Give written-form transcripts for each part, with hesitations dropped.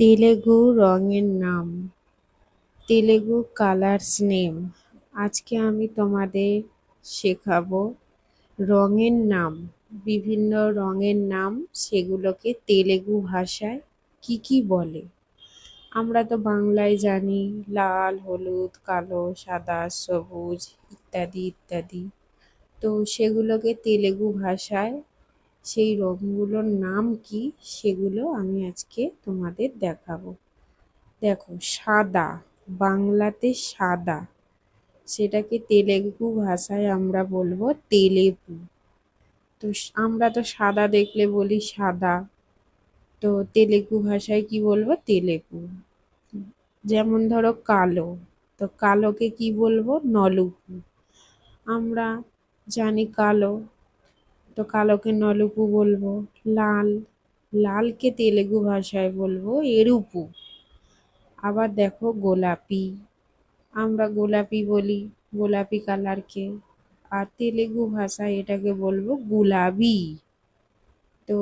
তেলেগু রঙের নাম, Telugu colours name. আজকে আমি তোমাদের শেখাবো রঙের নাম, বিভিন্ন রঙের নাম, সেগুলোকে তেলেগু ভাষায় কি কি বলে। আমরা তো বাংলায় জানি লাল, হলুদ, কালো, সাদা, সবুজ ইত্যাদি ইত্যাদি। তো সেগুলোকে তেলেগু ভাষায় সেই রঙগুলোর নাম কি সেগুলো আমি আজকে তোমাদের দেখাবো। দেখো, সাদা, বাংলাতে সাদা, সেটাকে তেলেগু ভাষায় আমরা বলবো তেলেপু। তো আমরা তো সাদা দেখলে বলি সাদা, তো তেলেগু ভাষায় কি বলবো? তেলেপু। যেমন ধরো কালো, তো কালোকে কি বলবো? নলুপু। আমরা জানি কালো, তো কালোকে নলুপু বলবো। লাল, লালকে তেলেগু ভাষায় বলবো এরুপু। আবার দেখো গোলাপি, আমরা গোলাপি বলি গোলাপি কালারকে, আর তেলেগু ভাষায় এটাকে বলবো গুলাবি। তো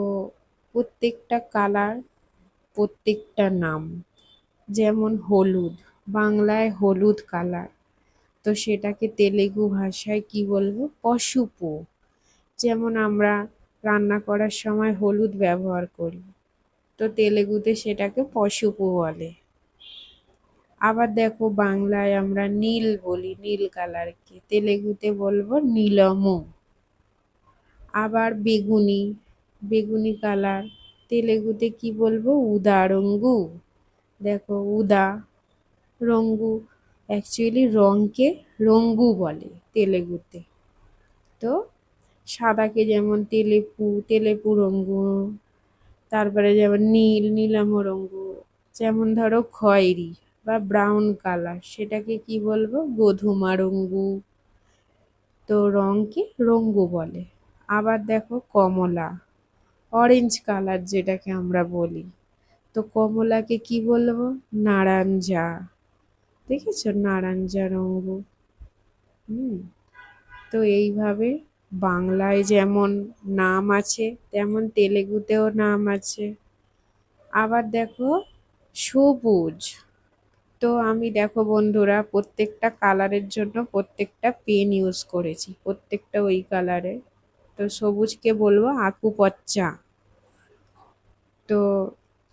প্রত্যেকটা কালার প্রত্যেকটা নাম। যেমন হলুদ, বাংলায় হলুদ কালার, তো সেটাকে তেলেগু ভাষায় কি বলবো? পশুপু। যেমন আমরা রান্না করার সময় হলুদ ব্যবহার করি, তো তেলেগুতে সেটাকে পশুপু বলে। আবার দেখো বাংলায় আমরা নীল বলি, নীল কালারকে, তেলেগুতে বলবো নীলমু। আবার বেগুনি, বেগুনি কালার, তেলেগুতে কি বলবো? উদা রঙ্গু। দেখো উদা, রঙ্গু, অ্যাকচুয়ালি রংকে রঙ্গু বলে তেলেগুতে। তো সাদাকে যেমন তেলেপু, তেলেপু রঙ্গু। তারপরে যেমন নীল, নীলম রঙ্গু। যেমন ধরো খয়েরি বা ব্রাউন কালার, সেটাকে কি বলবো? গোধুমা রঙ্গু। তো রংকে রঙ্গু বলে। আবার দেখো কমলা, অরেঞ্জ কালার যেটাকে আমরা বলি, তো কমলাকে কি বলবো? নারাঞ্জা। দেখেছো? নারাঞ্জা রঙ্গু। তো এইভাবে বাংলায় যেমন নাম আছে তেমন তেলেগুতেও নাম আছে। আবার দেখো সবুজ, তো আমি দেখো বন্ধুরা প্রত্যেকটা কালারের জন্য প্রত্যেকটা পেন ইউজ করেছি, প্রত্যেকটা ওই কালারের। তো সবুজকে বলবো আকুপচ্চা। তো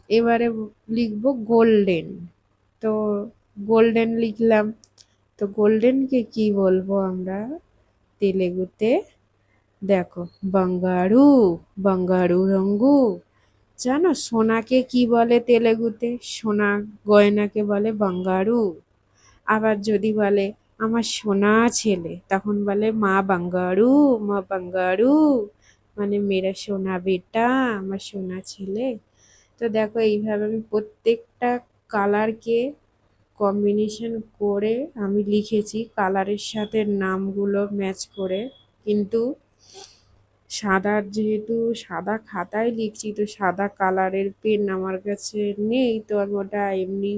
এবারে লিখবো গোল্ডেন, তো গোল্ডেন লিখলাম। তো গোল্ডেনকে কি বলবো আমরা তেলেগুতে? দেখো বাঙ্গারু, বাঙ্গারু রঙ্গু। জানো সোনাকে কি বলে তেলেগুতে? সোনা গয়নাকে বলে বাঙ্গারু। আবার যদি বলে আমার সোনা ছেলে, তখন বলে মা বাঙ্গারু, মা বাঙ্গারু, মানে মেরা সোনা বেটা, আমার সোনা ছেলে। তো দেখো এইভাবে আমি প্রত্যেকটা কালারকে কম্বিনেশন করে আমি লিখেছি, কালারের সাথে নামগুলো ম্যাচ করে। কিন্তু সাদার, যেহেতু সাদা খাতায় লিখছি, তো সাদা কালারের পেন আমার কাছে নেই, তো আমি ওটা এমনি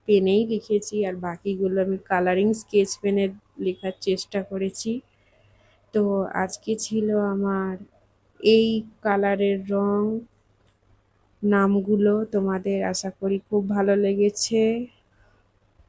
পেনেই লিখেছি, আর বাকিগুলো আমি কালারিং স্কেচ পেনে লেখার চেষ্টা করেছি। তো আজকে ছিল আমার এই কালারের রং নামগুলো, তোমাদের আশা করি খুব ভালো লেগেছে।